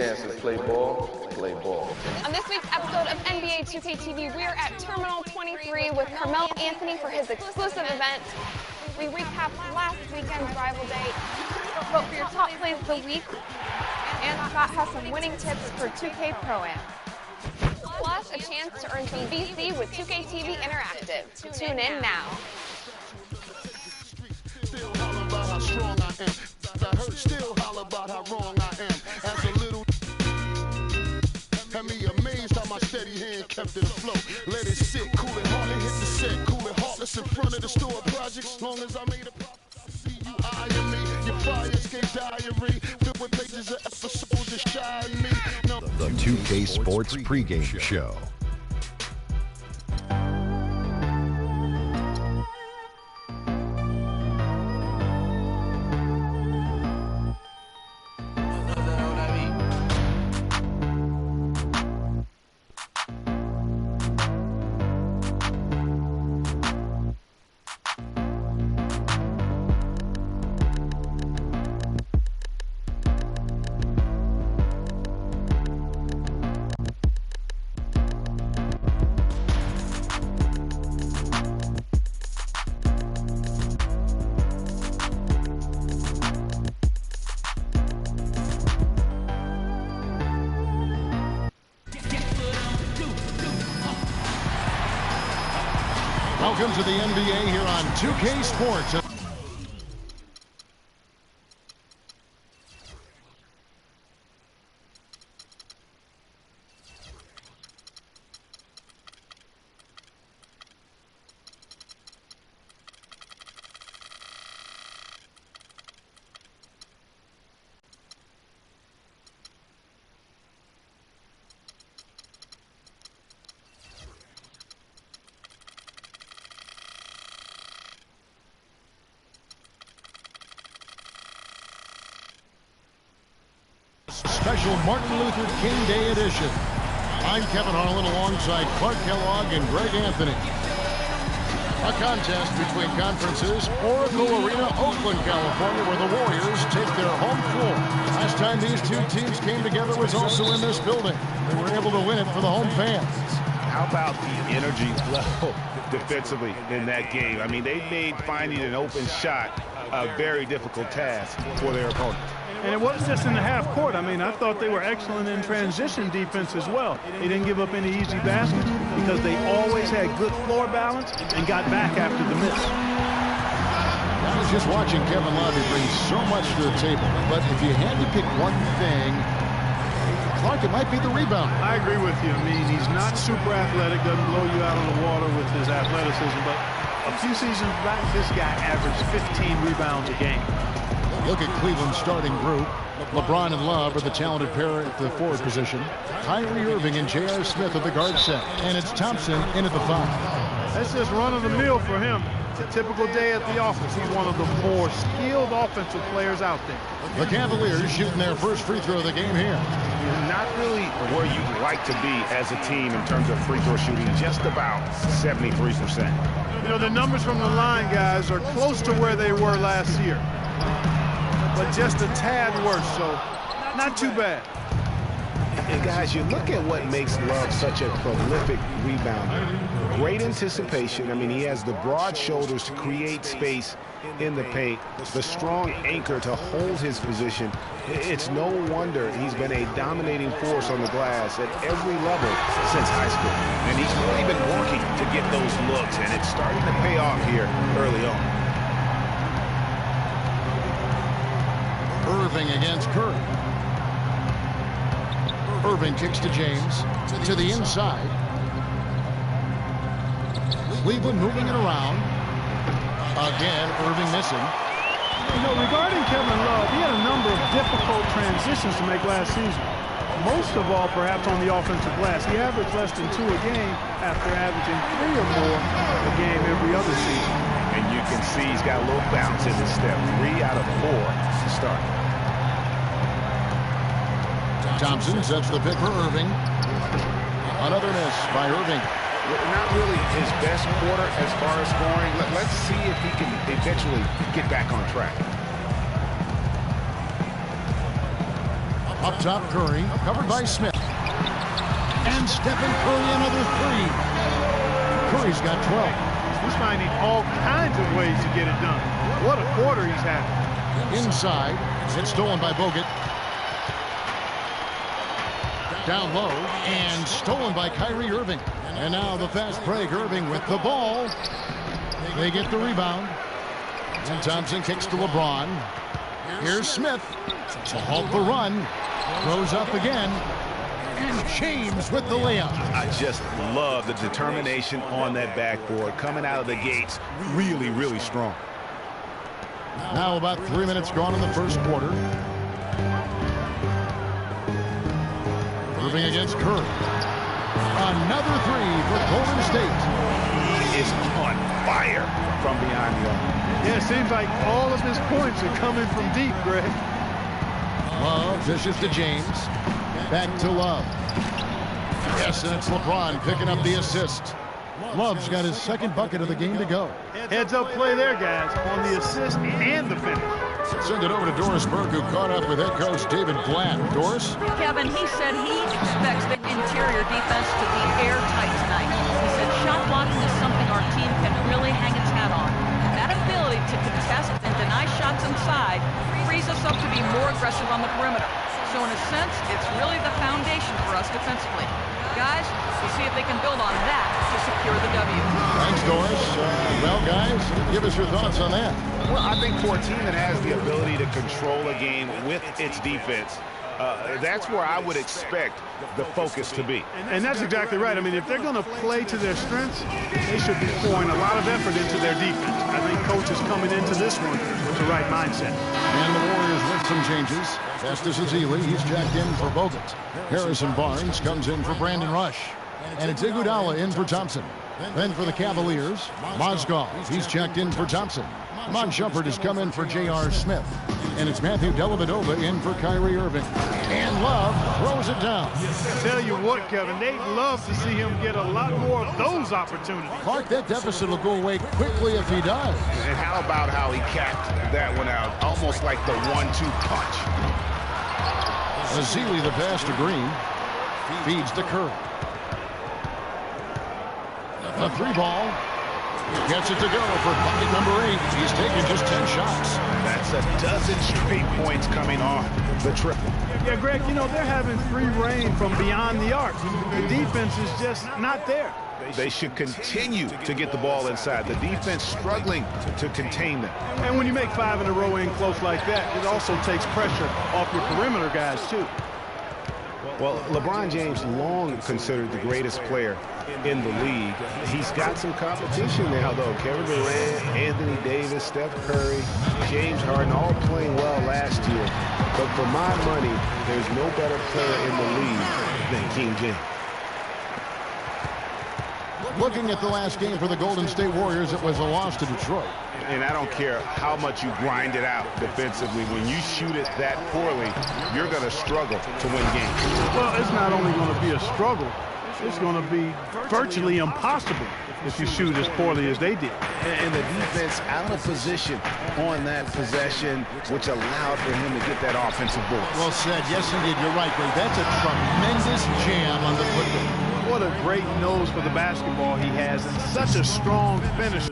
chance to play ball, play ball. On this week's episode of NBA 2K TV, we are at Terminal 23 with Carmelo Anthony for his exclusive event. We recap last weekend's rival day, vote for your top plays of the week, and Scott has some winning tips for 2K Pro-Am. Plus, a chance to earn some VC with 2K TV Interactive. Tune in now. Still holler about how wrong I am. As a little had me amazed how my steady hand kept it afloat. Let it sit, cool it hard, and hit the set, cool it heartless in front of the store projects. Long as I made a profit, I see you eyeing me. Your fire escape diary filled with pages of episodes that shine me. No. The 2K Sports pregame show. Welcome to the NBA here on 2K Sports. Special Martin Luther King Day edition. I'm Kevin Harlan alongside Clark Kellogg and Greg Anthony. A contest between conferences, Oracle Arena, Oakland, California, where the Warriors take their home floor. Last time these two teams came together was also in this building. They were able to win it for the home fans. How about the energy level defensively in that game? I mean, they made finding an open shot a very difficult task for their opponent. And it wasn't just in the half court. I mean, I thought they were excellent in transition defense as well. They didn't give up any easy baskets because they always had good floor balance and got back after the miss. I was just watching Kevin Love. He brings so much to the table. But if you had to pick one thing, Clark, it might be the rebound. I agree with you. I mean, he's not super athletic, doesn't blow you out of the water with his athleticism, but a few seasons back, this guy averaged 15 rebounds a game. Look at Cleveland's starting group. LeBron and Love are the talented pair at the forward position. Kyrie Irving and J.R. Smith at the guard set. And it's Thompson in at the 5. That's just run-of-the-mill for him. It's a typical day at the office. He's one of the more skilled offensive players out there. The Cavaliers shooting their first free throw of the game here. Not really where you'd like to be as a team in terms of free throw shooting, just about 73%. You know, the numbers from the line, guys, are close to where they were last year. But just a tad worse, so not too bad. And guys, you look at what makes Love such a prolific rebounder. Great anticipation. I mean, he has the broad shoulders to create space in the paint, the strong anchor to hold his position. It's no wonder he's been a dominating force on the glass at every level since high school. And he's really been working to get those looks, and it's starting to pay off here early on. Irving against Curry. Irving kicks to James. To the inside. Cleveland moving it around. Again, Irving missing. You know, regarding Kevin Love, he had a number of difficult transitions to make last season. Most of all, perhaps, on the offensive glass. He averaged less than 2 a game after averaging 3 or more a game every other season. And you can see he's got a little bounce in his step. 3 out of 4 to start. Thompson sets the pick for Irving. Another miss by Irving. Not really his best quarter as far as scoring. Let's see if he can eventually get back on track. Up top, Curry, covered by Smith. And Stephen Curry, another three. Curry's got 12. He's finding all kinds of ways to get it done. What a quarter he's having. Inside, it's stolen by Bogut. Down low, and stolen by Kyrie Irving. And now the fast break, Irving with the ball. They get the rebound. And Thompson kicks to LeBron. Here's Smith to halt the run. Throws up again. And James with the layup. I just love the determination on that backboard. Coming out of the gates, really, really strong. Now about 3 minutes gone in the first quarter. Irving against Curry. Another three for Golden State. He is on fire from behind the arc. Yeah, it seems like all of his points are coming from deep, Greg. Love dishes to James. Back to Love. Yes, and it's LeBron picking up the assist. Love's got his second bucket of the game to go. Heads up play there, guys, on the assist and the finish. Send it over to Doris Burke, who caught up with head coach David Blatt. Doris? Kevin, he said he expects the interior defense to be airtight tonight. He said shot blocking is something our team can really hang its hat on. That ability to contest and deny shots inside frees us up to be more aggressive on the perimeter. So in a sense, it's really the foundation for us defensively. Guys, we'll see if they can build on that to secure the W. Thanks, Doris. Well, guys, give us your thoughts on that. Well, I think for a team that has the ability to control a game with its defense, that's where I would expect the focus to be. And that's exactly right. I mean, if they're going to play to their strengths, they should be pouring a lot of effort into their defense. I think coach is coming into this one with the right mindset. And the Warriors with some changes. Festus Ezeli, he's jacked in for Bogut. Harrison Barnes comes in for Brandon Rush. And it's Iguodala in for Thompson. Then for the Cavaliers, Mozgov, he's checked in for Thompson. Mon Shumpert has come in for J.R. Smith. And it's Matthew Dellavedova in for Kyrie Irving. And Love throws it down. I tell you what, Kevin, they'd love to see him get a lot more of those opportunities. Clark, that deficit will go away quickly if he does. And how about how he capped that one out, almost like the 1-2 punch. Ezeli the pass to Green. Feeds to Curry. A three ball. Gets it to go for bucket number 8. He's taken just 10 shots. That's a dozen straight points coming off the triple. Yeah, Greg, you know, they're having free reign from beyond the arc. The defense is just not there. They should continue to get the ball inside. The defense struggling to contain them. And when you make 5 in a row in close like that, it also takes pressure off your perimeter guys, too. Well, LeBron James long considered the greatest player in the league. He's got some competition now, though. Kevin Durant, Anthony Davis, Steph Curry, James Harden, all playing well last year. But for my money, there's no better player in the league than King James. Looking at the last game for the Golden State Warriors, it was a loss to Detroit. And I don't care how much you grind it out defensively. When you shoot it that poorly, you're going to struggle to win games. Well, it's not only going to be a struggle, it's going to be virtually impossible if you shoot as poorly as they did. And the defense out of position on that possession, which allowed for him to get that offensive board. Well said. Yes, indeed. You're right, Greg. That's a tremendous jam on the football. What a great nose for the basketball he has, and such a strong finish.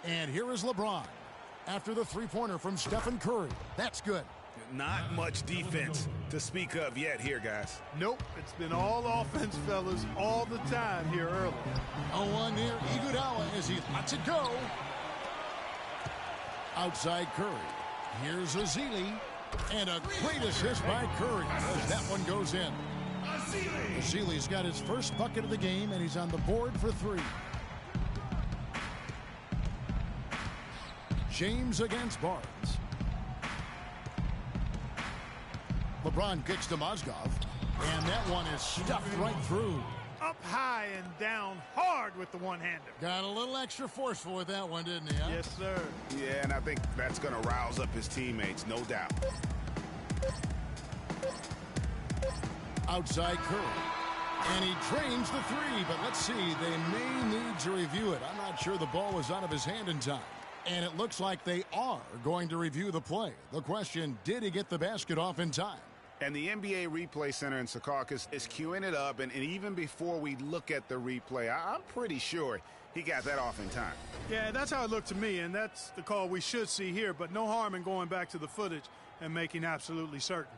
And here is LeBron after the three-pointer from Stephen Curry. That's good. Not much defense to speak of yet here, guys. Nope, it's been all offense, fellas, all the time here early. 0-1 near Iguodala as he lets it go. Outside Curry. Here's Ezeli. And a great assist by Curry as that one goes in. Ezeli's got his first bucket of the game, and he's on the board for 3. James against Barnes. LeBron kicks to Mozgov, and that one is stuffed right through. high and down hard with the one-hander. Got a little extra forceful with that one, didn't he? Huh? Yes, sir. Yeah, and I think that's going to rouse up his teammates, no doubt. Outside Curry. And he drains the three, but let's see. They may need to review it. I'm not sure the ball was out of his hand in time. And it looks like they are going to review the play. The question, did he get the basket off in time? And the NBA Replay Center in Secaucus is queuing it up, and even before we look at the replay, I'm pretty sure he got that off in time. Yeah, that's how it looked to me, and that's the call we should see here, but no harm in going back to the footage and making absolutely certain.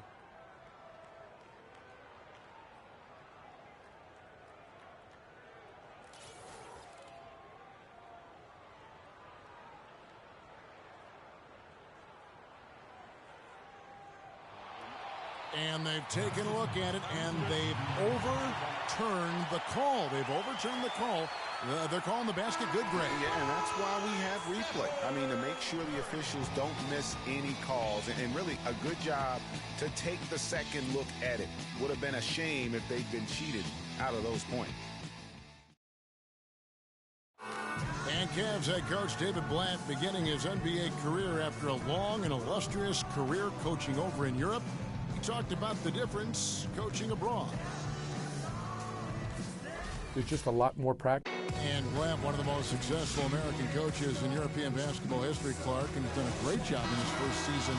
And they've taken a look at it, and they've overturned the call. They've overturned the call. They're calling the basket good, Greg. Yeah, and that's why we have replay. I mean, to make sure the officials don't miss any calls. And really, a good job to take the second look at it. Would have been a shame if they'd been cheated out of those points. And Cavs head coach David Blatt beginning his NBA career after a long and illustrious career coaching over in Europe. He talked about the difference coaching abroad. There's just a lot more practice. And Blatt, one of the most successful American coaches in European basketball history, Clark, and has done a great job in his first season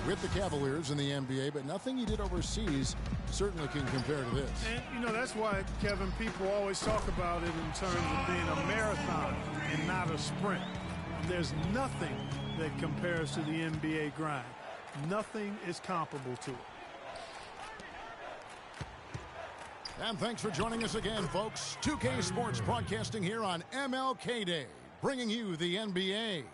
with the Cavaliers in the NBA, but nothing he did overseas certainly can compare to this. And, you know, that's why, Kevin, people always talk about it in terms of being a marathon and not a sprint. There's nothing that compares to the NBA grind. Nothing is comparable to it. And thanks for joining us again, folks. 2K Sports Broadcasting here on MLK Day, bringing you the NBA.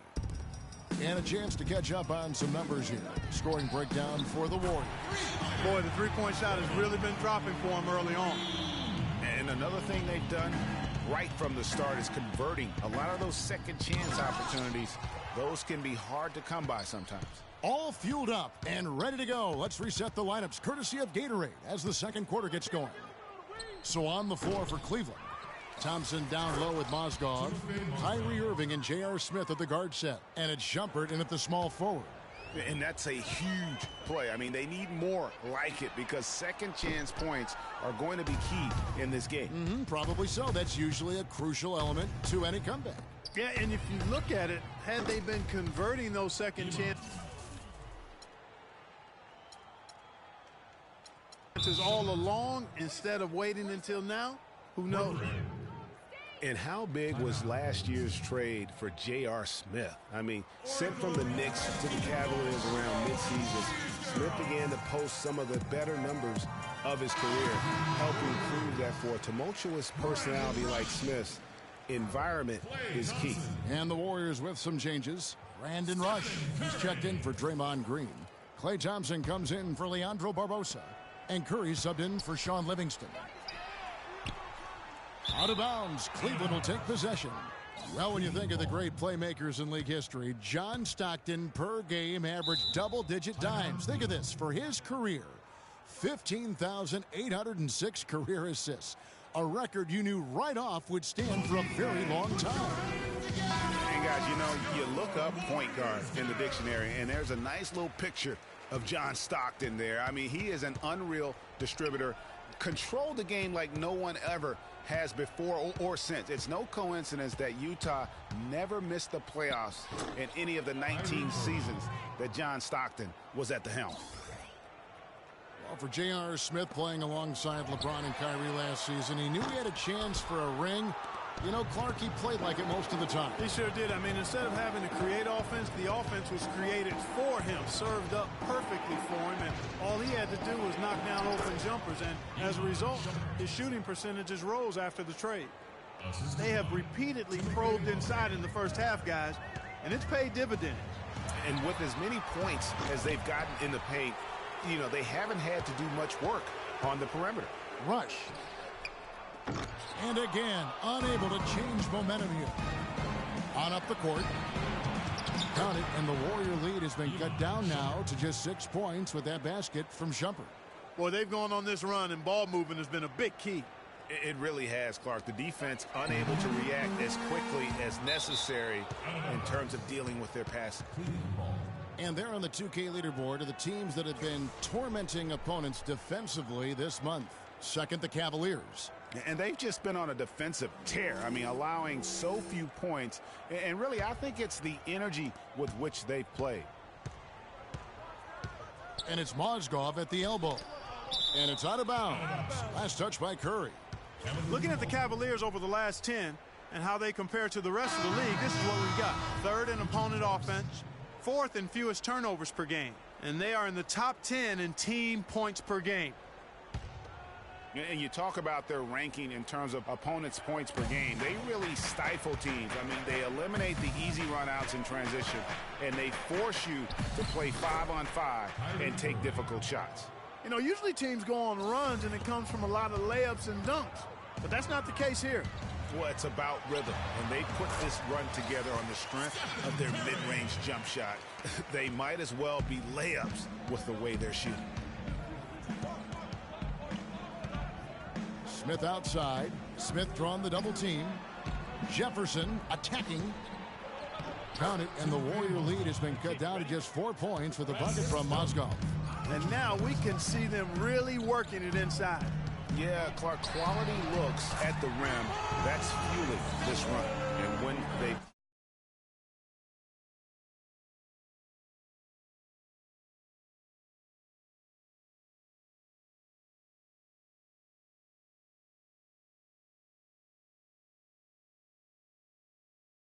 And a chance to catch up on some numbers here. Scoring breakdown for the Warriors. Boy, the three-point shot has really been dropping for him early on. And another thing they've done right from the start is converting. A lot of those second chance opportunities, those can be hard to come by sometimes. All fueled up and ready to go. Let's reset the lineups courtesy of Gatorade as the second quarter gets going. So on the floor for Cleveland, Thompson down low with Mozgov, Kyrie Irving and J.R. Smith at the guard set, and it's Shumpert in at the small forward. And that's a huge play. I mean, they need more like it because second chance points are going to be key in this game. Probably so. That's usually a crucial element to any comeback. Yeah, and if you look at it, had they been converting those second chances all along instead of waiting until now, who knows? And how big was last year's trade for J.R. Smith? I mean, sent from the Knicks to the Cavaliers around midseason, Smith began to post some of the better numbers of his career, helping prove that for a tumultuous personality like Smith's, environment is key. And the Warriors with some changes. Brandon Rush, he's checked in for Draymond Green. Klay Thompson comes in for Leandro Barbosa. And Curry subbed in for Sean Livingston. Out of bounds, Cleveland will take possession. Well, when you think of the great playmakers in league history, John Stockton per game averaged double-digit dimes. Think of this, for his career, 15,806 career assists. A record you knew right off would stand for a very long time. And guys, you know, you look up point guard in the dictionary, and there's a nice little picture of John Stockton there. I mean, he is an unreal distributor. Controlled the game like no one ever has before or since. It's no coincidence that Utah never missed the playoffs in any of the 19 seasons that John Stockton was at the helm. Well, for J.R. Smith playing alongside LeBron and Kyrie last season, he knew he had a chance for a ring. You know, Clark, he played like it most of the time. He sure did. I mean, instead of having to create offense, the offense was created for him, served up perfectly for him, and all he had to do was knock down open jumpers, and as a result, his shooting percentages rose after the trade. They have repeatedly probed inside in the first half, guys, and it's paid dividends. And with as many points as they've gotten in the paint, you know, they haven't had to do much work on the perimeter. Rush. And again, unable to change momentum here. On up the court. Count it, and the Warrior lead has been cut down now to just 6 points with that basket from Shumpert. Boy, they've gone on this run, and ball movement has been a big key. It really has, Clark. The defense unable to react as quickly as necessary in terms of dealing with their passing. And they're on the 2K leaderboard of the teams that have been tormenting opponents defensively this month. Second, the Cavaliers. And they've just been on a defensive tear. I mean, allowing so few points. And really, I think it's the energy with which they've played. And it's Mozgov at the elbow. And it's out of bounds. Last touch by Curry. Looking at the Cavaliers over the last 10 and how they compare to the rest of the league, this is what we've got. Third in opponent offense, fourth in fewest turnovers per game. And they are in the top 10 in team points per game. And you talk about their ranking in terms of opponents' points per game. They really stifle teams. I mean, they eliminate the easy run-outs in transition, and they force you to play 5-on-5 and take difficult shots. You know, usually teams go on runs and it comes from a lot of layups and dunks. But that's not the case here. Well, it's about rhythm, and they put this run together on the strength of their mid-range jump shot. They might as well be layups with the way they're shooting. Smith outside. Smith drawn the double team. Jefferson attacking. Count it, and the Warrior lead has been cut down to just 4 points with a bucket from Mozgov. And now we can see them really working it inside. Yeah, Clark, quality looks at the rim. That's fueling this run.